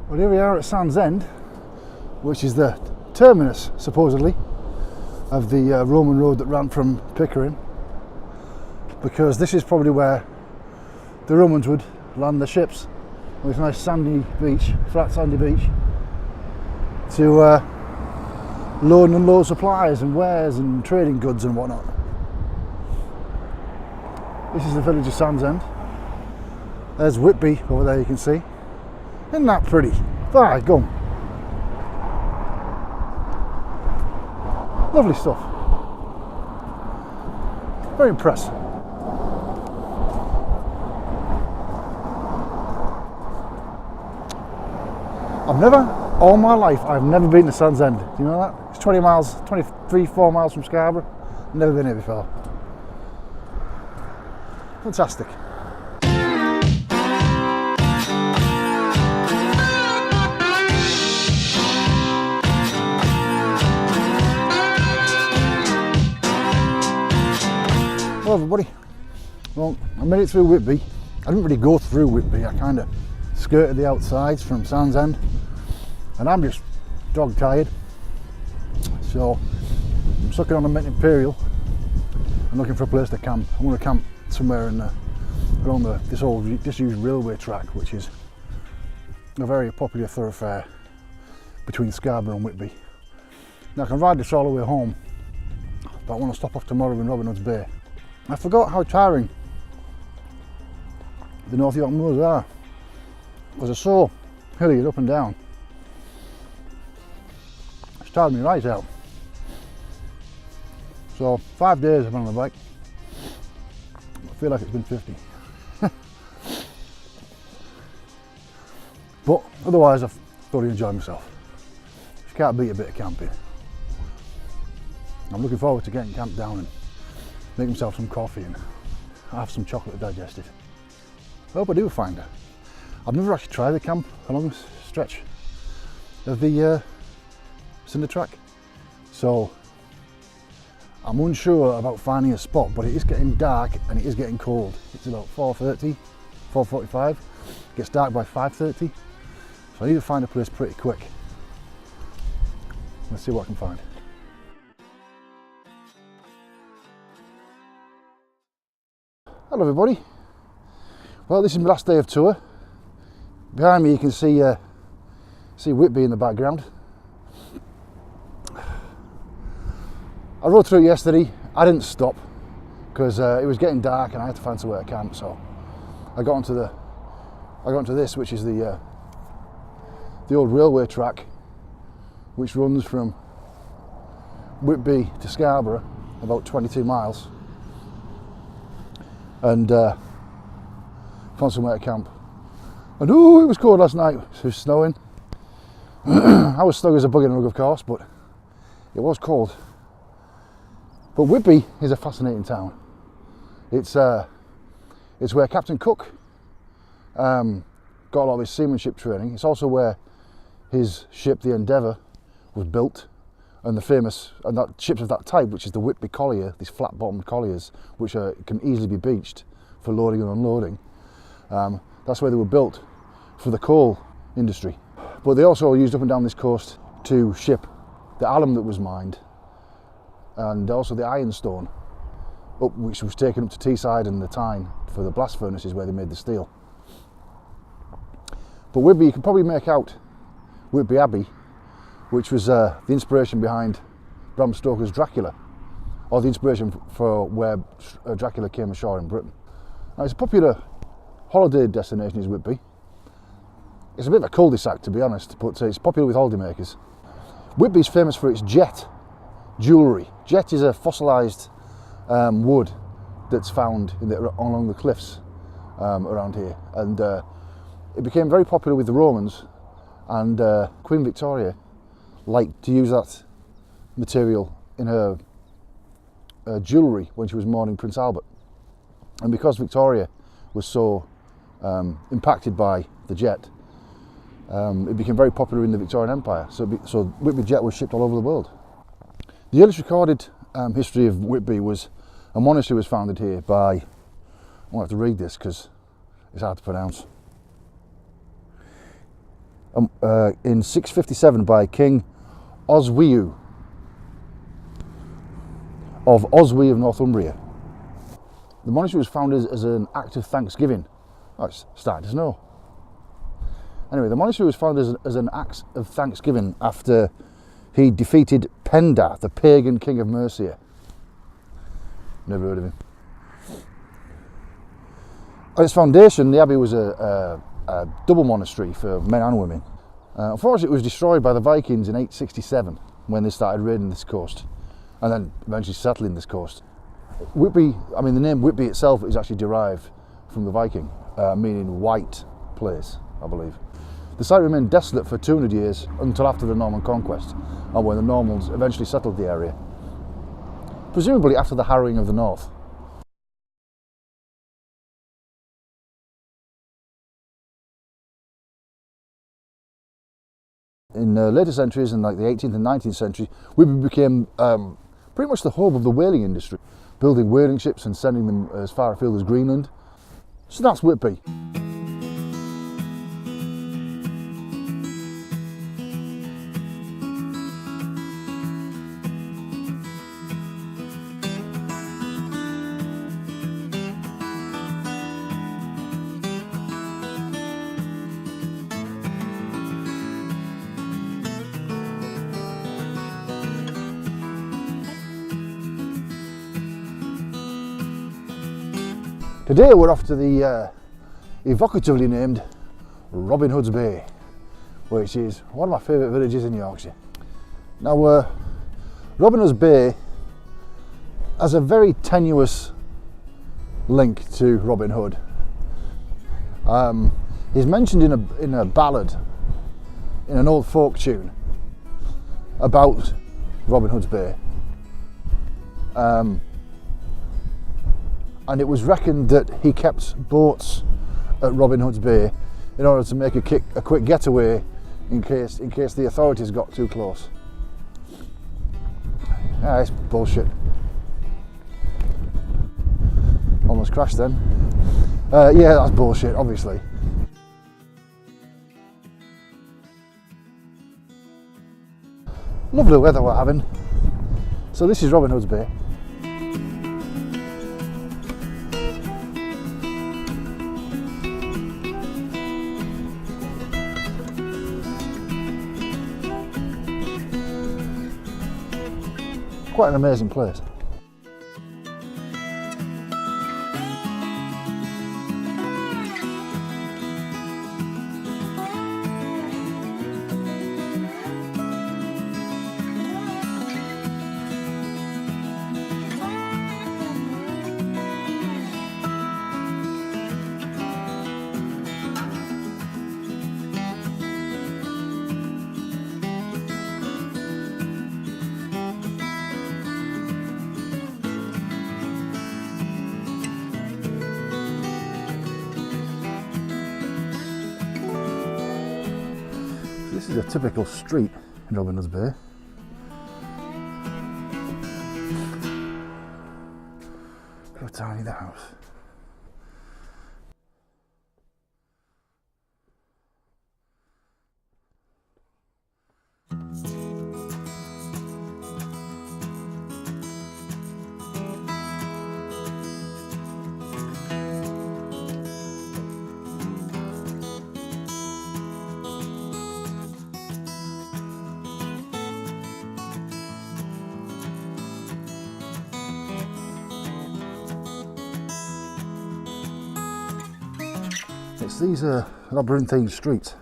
Well, here we are at Sand's End, which is the terminus, supposedly, of the Roman road that ran from Pickering, because this is probably where the Romans would land their ships, on this nice sandy beach, flat sandy beach, to load and unload supplies and wares and trading goods and whatnot. This is the village of Sand's End. There's Whitby over there, you can see. Isn't that pretty? By gum. Lovely stuff. Very impressed. All my life, I've never been to Sand's End. Do you know that? It's 20 miles, 4 miles from Scarborough. Never been here before. Fantastic. Hello everybody. Well, I made it through Whitby. I didn't really go through Whitby, I kind of skirted the outsides from Sand's End, and I'm just dog tired, so I'm sucking on a mint imperial and looking for a place to camp. I'm going to camp somewhere in along this old disused railway track, which is a very popular thoroughfare between Scarborough and Whitby. Now I can ride this all the way home, but I want to stop off tomorrow in Robin Hood's Bay. I forgot how tiring the North York moors are, because they're so hilly up and down. It's tired me right out. So 5 days I've been on the bike. I feel like it's been 50. But otherwise I've thoroughly enjoyed myself. You can't beat a bit of camping. I'm looking forward to getting camped down and make myself some coffee and have some chocolate digested. I hope I do find her. I've never actually tried the camp along this stretch of the cinder track, so I'm unsure about finding a spot, but it is getting dark and it is getting cold. It's about 4:30, 4:45. It gets dark by 5:30, so I need to find a place pretty quick. Let's see what I can find. Hello everybody. Well, this is my last day of tour. Behind me you can see Whitby in the background. I rode through it yesterday. I didn't stop because it was getting dark and I had to find somewhere to camp, so I got onto this, which is the old railway track, which runs from Whitby to Scarborough, about 22 miles. And found somewhere to camp. And ooh, it was cold last night. It was snowing. I was snug as a bug in a rug, of course, but it was cold. But Whitby is a fascinating town. It's where Captain Cook got a lot of his seamanship training. It's also where his ship, the Endeavour, was built, and that ships of that type, which is the Whitby collier, these flat-bottomed colliers, which can easily be beached for loading and unloading. That's where they were built for the coal industry. But they also used up and down this coast to ship the alum that was mined, and also the ironstone, which was taken up to Teesside and the Tyne for the blast furnaces where they made the steel. But Whitby, you can probably make out Whitby Abbey, which was the inspiration behind Bram Stoker's Dracula, or the inspiration for where Dracula came ashore in Britain. Now, it's a popular holiday destination, is Whitby. It's a bit of a cul-de-sac, to be honest, but it's popular with holidaymakers. Whitby is famous for its jet jewellery. Jet is a fossilised wood that's found along the cliffs around here, and it became very popular with the Romans, and Queen Victoria liked to use that material in her jewellery when she was mourning Prince Albert. And because Victoria was so impacted by the jet, it became very popular in the Victorian Empire. So Whitby jet was shipped all over the world. The earliest recorded history of Whitby was a monastery was founded here by, I won't have to read this because it's hard to pronounce, in 657 by King Oswiu of Oswy of Northumbria. The monastery was founded as an act of thanksgiving. Oh, it's starting to snow. Anyway, the monastery was founded as an act of thanksgiving after he defeated Penda, the pagan king of Mercia. Never heard of him. At its foundation, the abbey was a double monastery for men and women. Unfortunately, it was destroyed by the Vikings in 867 when they started raiding this coast and then eventually settling this coast. Whitby, I mean, the name Whitby itself is actually derived from the Viking, meaning white place, I believe. The site remained desolate for 200 years until after the Norman conquest, and when the Normans eventually settled the area, presumably after the harrowing of the north. In later centuries, in like the 18th and 19th century, Whitby became pretty much the hub of the whaling industry, building whaling ships and sending them as far afield as Greenland. So that's Whitby. Today we're off to the evocatively named Robin Hood's Bay, which is one of my favourite villages in Yorkshire. Now, Robin Hood's Bay has a very tenuous link to Robin Hood. He's mentioned in a ballad, in an old folk tune about Robin Hood's Bay. And it was reckoned that he kept boats at Robin Hood's Bay in order to make a quick getaway in case the authorities got too close. Ah, it's bullshit. Almost crashed then. Yeah, that's bullshit, obviously. Lovely weather we're having. So this is Robin Hood's Bay. Quite an amazing place. This is a typical street in Robin Hood's Bay. Look how tiny the house. It's these labyrinthine streets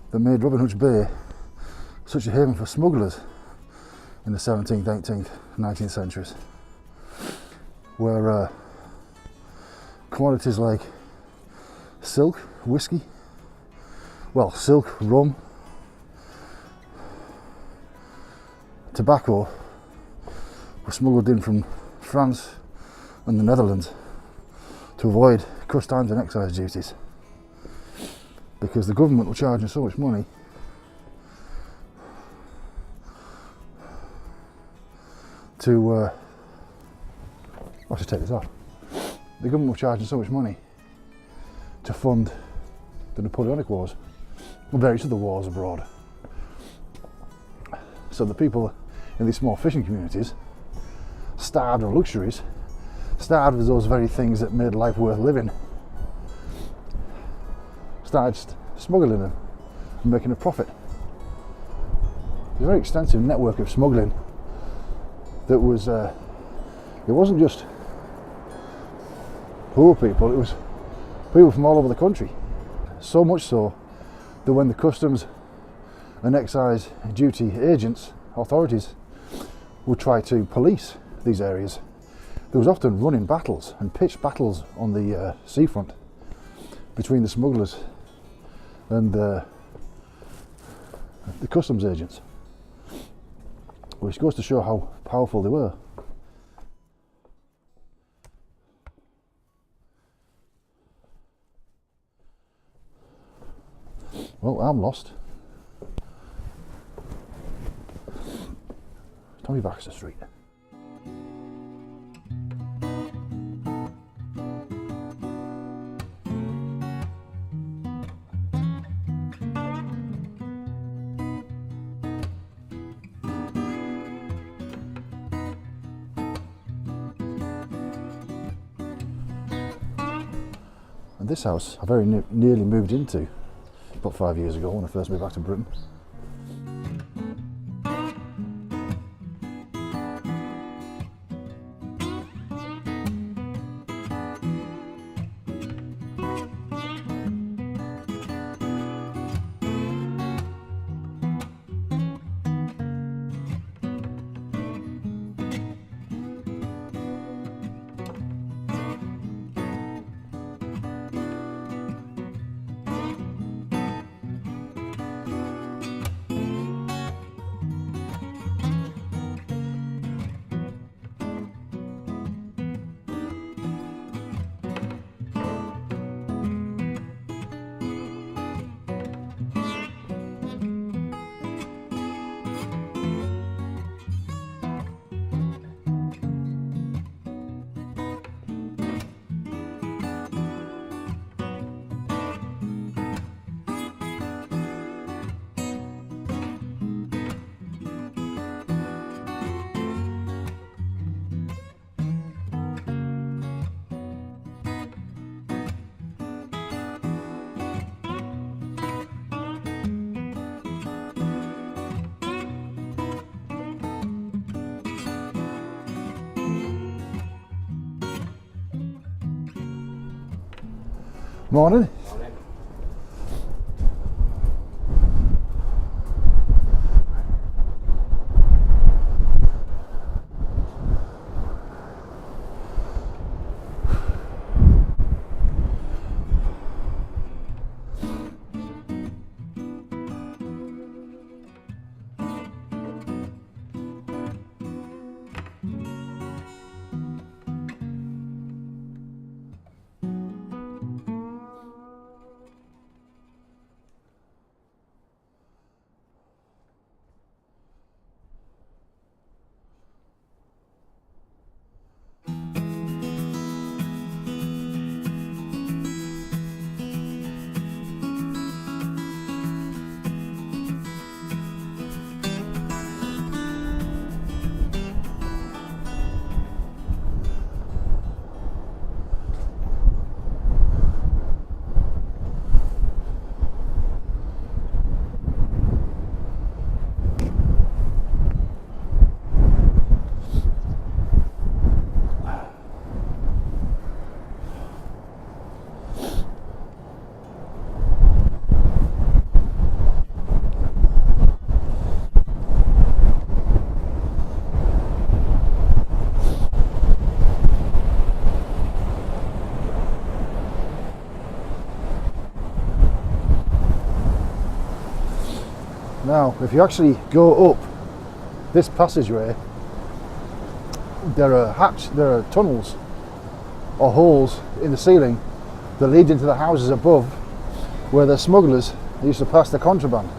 that made Robin Hood's Bay such a haven for smugglers in the 17th, 18th, 19th centuries, where commodities like silk, whiskey, silk, rum, tobacco were smuggled in from France and the Netherlands to avoid customs and excise duties, because the government were charging so much money to I should take this off. The government were charging so much money to fund the Napoleonic Wars and various other wars abroad. So the people in these small fishing communities, starved of luxuries, starved of those very things that made life worth living, started smuggling them and making a profit. There's a very extensive network of smuggling that was, it wasn't just poor people, it was people from all over the country. So much so that when the customs and excise duty agents, authorities, would try to police these areas, there was often running battles and pitched battles on the seafront between the smugglers and the customs agents, which goes to show how powerful they were. Well, I'm lost. Tommy Baxter Street. And this house I very nearly moved into about 5 years ago when I first moved back to Britain. Morning. Morning. Now, if you actually go up this passageway, there are tunnels or holes in the ceiling that lead into the houses above, where the smugglers used to pass the contraband.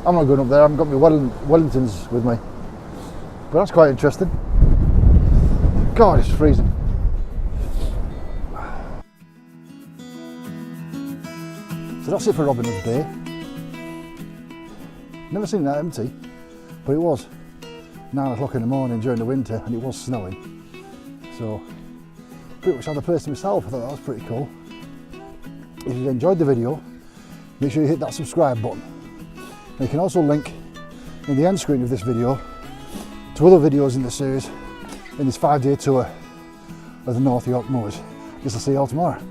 I'm not going up there, I haven't got my Wellingtons with me, but that's quite interesting. God, it's freezing. So that's it for Robin Hood Bay. Never seen that empty, but it was 9 o'clock in the morning during the winter and it was snowing. So pretty much had the place to myself. I thought that was pretty cool. If you enjoyed the video, make sure you hit that subscribe button. And you can also link in the end screen of this video to other videos in the series in this 5-day tour of the North York Moors. Guess I'll see you all tomorrow.